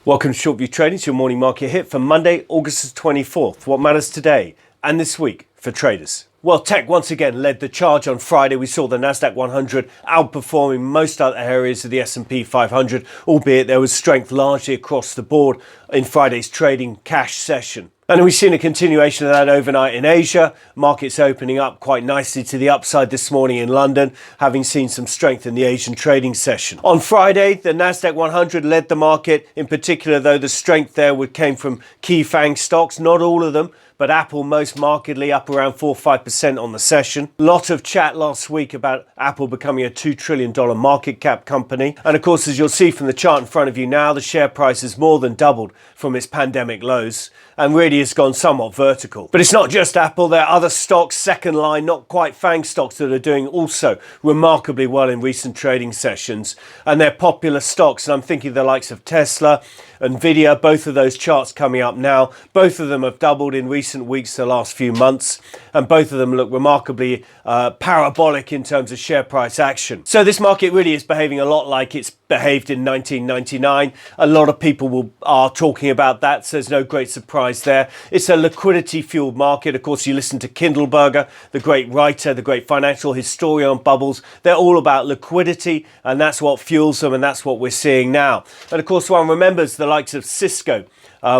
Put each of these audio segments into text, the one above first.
Welcome to Shortview Trading, it's your morning market hit for Monday, August the 24th. What matters today and this week for traders? Well, tech once again led the charge on Friday. We saw the Nasdaq 100 outperforming most other areas of the S&P 500, albeit there was strength largely across the board in Friday's trading cash session. And we've seen a continuation of that overnight in Asia. Markets opening up quite nicely to the upside this morning in London, having seen some strength in the Asian trading session. On Friday, the Nasdaq 100 led the market. In particular, though, the strength there came from key FANG stocks, not all of them, but Apple most markedly up around 4-5% on the session. Lot of chat last week about Apple becoming a $2 trillion market cap company. And of course, as you'll see from the chart in front of you now, the share price has more than doubled from its pandemic lows and really has gone somewhat vertical. But it's not just Apple, there are other stocks, second line, not quite FANG stocks, that are doing also remarkably well in recent trading sessions. And they're popular stocks, and I'm thinking the likes of Tesla, Nvidia, both of those charts coming up now. Both of them have doubled in recent weeks, the last few months, and both of them look remarkably parabolic in terms of share price action. So this market really is behaving a lot like it's behaved in 1999. A lot of people are talking about that, so there's no great surprise there. It's a liquidity fueled market. Of course, you listen to Kindleberger, the great writer, the great financial historian on bubbles. They're all about liquidity, and that's what fuels them, and that's what we're seeing now. And of course, one remembers the likes of Cisco,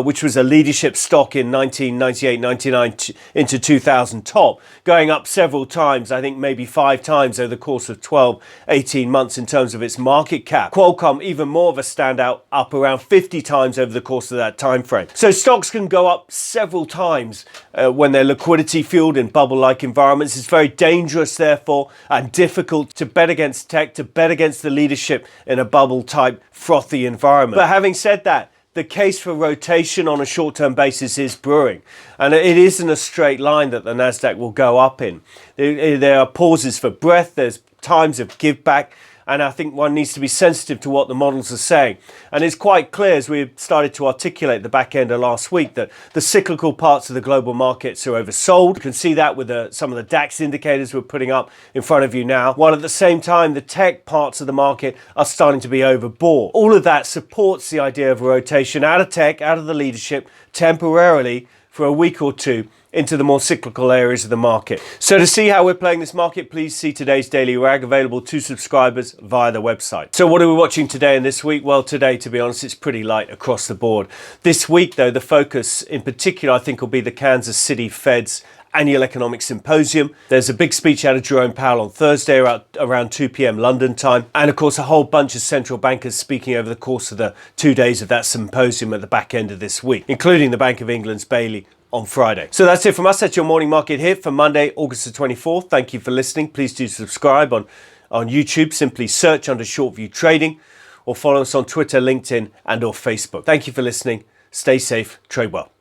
which was a leadership stock in 1998, 99 into 2000 top, going up several times, I think maybe 5 times over the course of 12, 18 months in terms of its market cap. Qualcomm, even more of a standout, up around 50 times over the course of that time frame. So stocks can go up several times when they're liquidity fueled in bubble-like environments. It's very dangerous, therefore, and difficult to bet against tech, to bet against the leadership in a bubble-type frothy environment. But having said that, the case for rotation on a short-term basis is brewing, and it isn't a straight line that the Nasdaq will go up in. There are pauses for breath, there's times of give back, and I think one needs to be sensitive to what the models are saying. And it's quite clear, as we started to articulate the back end of last week, that the cyclical parts of the global markets are oversold. You can see that with some of the DAX indicators we're putting up in front of you now, while at the same time the tech parts of the market are starting to be overbought. All of that supports the idea of a rotation out of tech, out of the leadership, temporarily for a week or two, into the more cyclical areas of the market. So to see how we're playing this market, please see today's daily rag, available to subscribers via the website. So what are we watching today and this week? Well, today, to be honest, it's pretty light across the board. This week, though, the focus in particular, I think, will be the Kansas City Fed's Annual Economic Symposium. There's a big speech out of Jerome Powell on Thursday around 2 p.m. London time. And of course, a whole bunch of central bankers speaking over the course of the 2 days of that symposium at the back end of this week, including the Bank of England's Bailey on Friday. So that's it from us. That's your morning market hit for Monday, August the 24th. Thank you for listening. Please do subscribe on YouTube. Simply search under Shortview Trading, or follow us on Twitter, LinkedIn, and or Facebook. Thank you for listening. Stay safe. Trade well.